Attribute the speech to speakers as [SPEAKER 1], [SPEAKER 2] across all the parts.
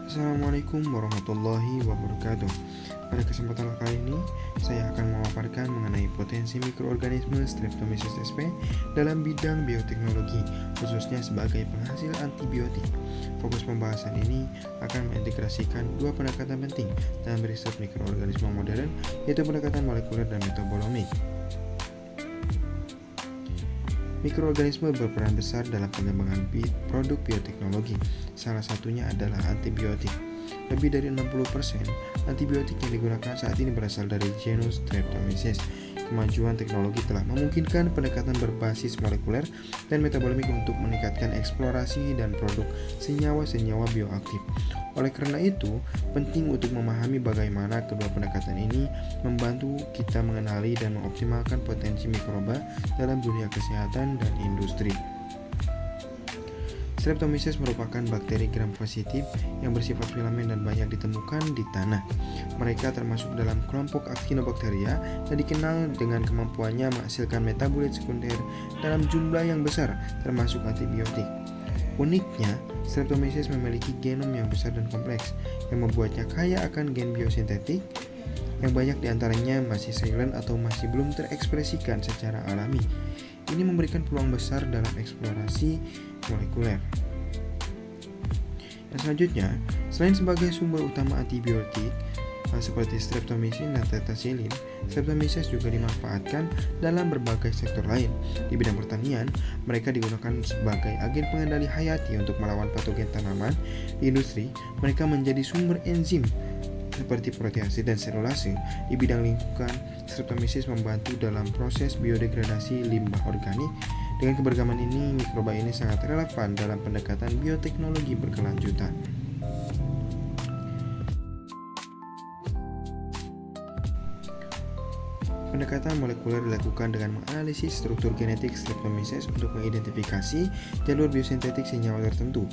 [SPEAKER 1] Assalamualaikum warahmatullahi wabarakatuh. Pada kesempatan kali ini, saya akan memaparkan mengenai potensi mikroorganisme Streptomyces sp dalam bidang bioteknologi, khususnya sebagai penghasil antibiotik. Fokus pembahasan ini akan mengintegrasikan dua pendekatan penting dalam riset mikroorganisme modern, yaitu pendekatan molekuler dan metabolomik. Mikroorganisme berperan besar dalam pengembangan produk bioteknologi. Salah satunya adalah antibiotik. Lebih dari 60% antibiotik yang digunakan saat ini berasal dari genus Streptomyces. Kemajuan teknologi telah memungkinkan pendekatan berbasis molekuler dan metabolimik untuk meningkatkan eksplorasi dan produk senyawa-senyawa bioaktif. Oleh karena itu, penting untuk memahami bagaimana kedua pendekatan ini membantu kita mengenali dan mengoptimalkan potensi mikroba dalam dunia kesehatan dan industri. Streptomyces merupakan bakteri gram positif yang bersifat filamen dan banyak ditemukan di tanah. Mereka termasuk dalam kelompok Actinobacteria dan dikenal dengan kemampuannya menghasilkan metabolit sekunder dalam jumlah yang besar, termasuk antibiotik. Uniknya, Streptomyces memiliki genom yang besar dan kompleks, yang membuatnya kaya akan gen biosintetik yang banyak diantaranya masih silent atau masih belum terekspresikan secara alami. Ini memberikan peluang besar dalam eksplorasi molekuler. Dan selanjutnya, selain sebagai sumber utama antibiotik seperti streptomycin dan tetrasilin, Streptomyces juga dimanfaatkan dalam berbagai sektor lain. Di bidang pertanian, mereka digunakan sebagai agen pengendali hayati untuk melawan patogen tanaman. Di industri, mereka menjadi sumber enzim seperti protease dan selulase. Di bidang lingkungan, Streptomyces membantu dalam proses biodegradasi limbah organik. Dengan keberagaman ini, mikroba ini sangat relevan dalam pendekatan bioteknologi berkelanjutan. Pendekatan molekuler dilakukan dengan menganalisis struktur genetik Streptomyces untuk mengidentifikasi jalur biosintetik senyawa tertentu.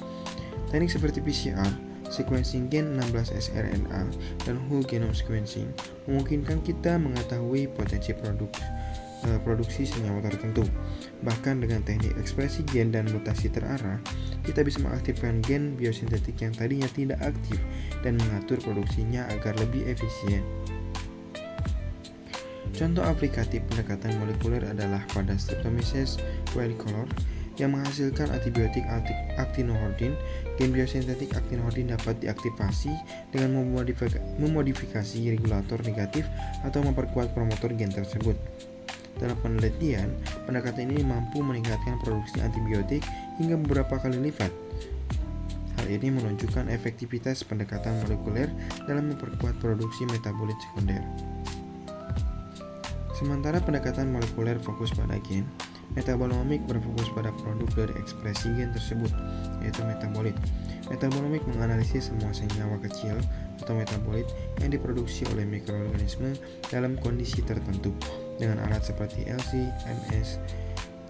[SPEAKER 1] Teknik seperti PCR, sequencing gen 16S-RNA, dan whole genome sequencing memungkinkan kita mengetahui potensi produksi senyawa tertentu. Bahkan dengan teknik ekspresi gen dan mutasi terarah, kita bisa mengaktifkan gen biosintetik yang tadinya tidak aktif dan mengatur produksinya agar lebih efisien. Contoh aplikatif pendekatan molekuler adalah pada Streptomyces quadricolor yang menghasilkan antibiotik actinohordin. Gen biosintetik actinohordin dapat diaktifasi dengan memodifikasi regulator negatif atau memperkuat promotor gen tersebut. Dalam penelitian, pendekatan ini mampu meningkatkan produksi antibiotik hingga beberapa kali lipat. Hal ini menunjukkan efektivitas pendekatan molekuler dalam memperkuat produksi metabolit sekunder. Sementara pendekatan molekuler fokus pada gen, metabolomik berfokus pada produk dari ekspresi gen tersebut, yaitu metabolit. Metabolomik menganalisis semua senyawa kecil atau metabolit yang diproduksi oleh mikroorganisme dalam kondisi tertentu. Dengan alat seperti LC, MS,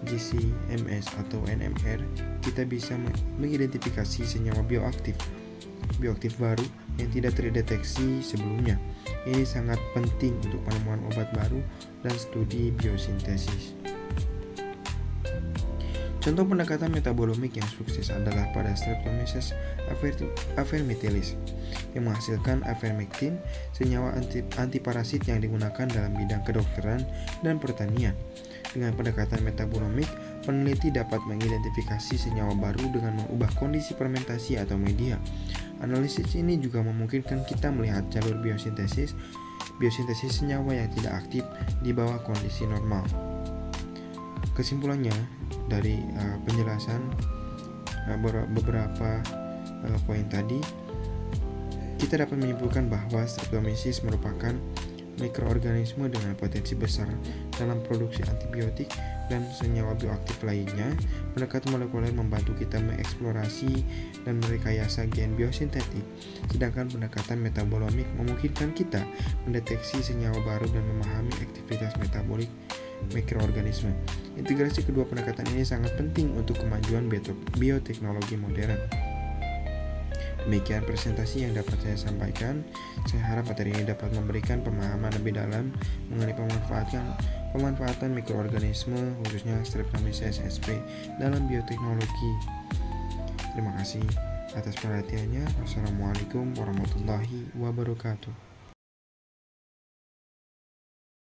[SPEAKER 1] GC, MS, atau NMR, kita bisa mengidentifikasi senyawa bioaktif baru yang tidak terdeteksi sebelumnya. Ini sangat penting untuk penemuan obat baru dan studi biosintesis. Contoh pendekatan metabolomik yang sukses adalah pada Streptomyces avermitilis yang menghasilkan avermectin, senyawa antiparasit yang digunakan dalam bidang kedokteran dan pertanian. Dengan pendekatan metabolomik, peneliti dapat mengidentifikasi senyawa baru dengan mengubah kondisi fermentasi atau media. Analisis ini juga memungkinkan kita melihat jalur biosintesis senyawa yang tidak aktif di bawah kondisi normal. Kesimpulannya, dari penjelasan beberapa poin tadi, kita dapat menyimpulkan bahwa Streptomyces merupakan mikroorganisme dengan potensi besar dalam produksi antibiotik dan senyawa bioaktif lainnya. Pendekatan molekuler membantu kita mengeksplorasi dan merekayasa gen biosintetik, sedangkan pendekatan metabolomik memungkinkan kita mendeteksi senyawa baru dan memahami aktivitas metabolik mikroorganisme. Integrasi kedua pendekatan ini sangat penting untuk kemajuan bioteknologi modern. Demikian presentasi yang dapat saya sampaikan. Saya harap materi ini dapat memberikan pemahaman lebih dalam mengenai pemanfaatan mikroorganisme, khususnya Streptomyces sp dalam bioteknologi. Terima kasih. atas perhatiannya. Wassalamualaikum warahmatullahi wabarakatuh.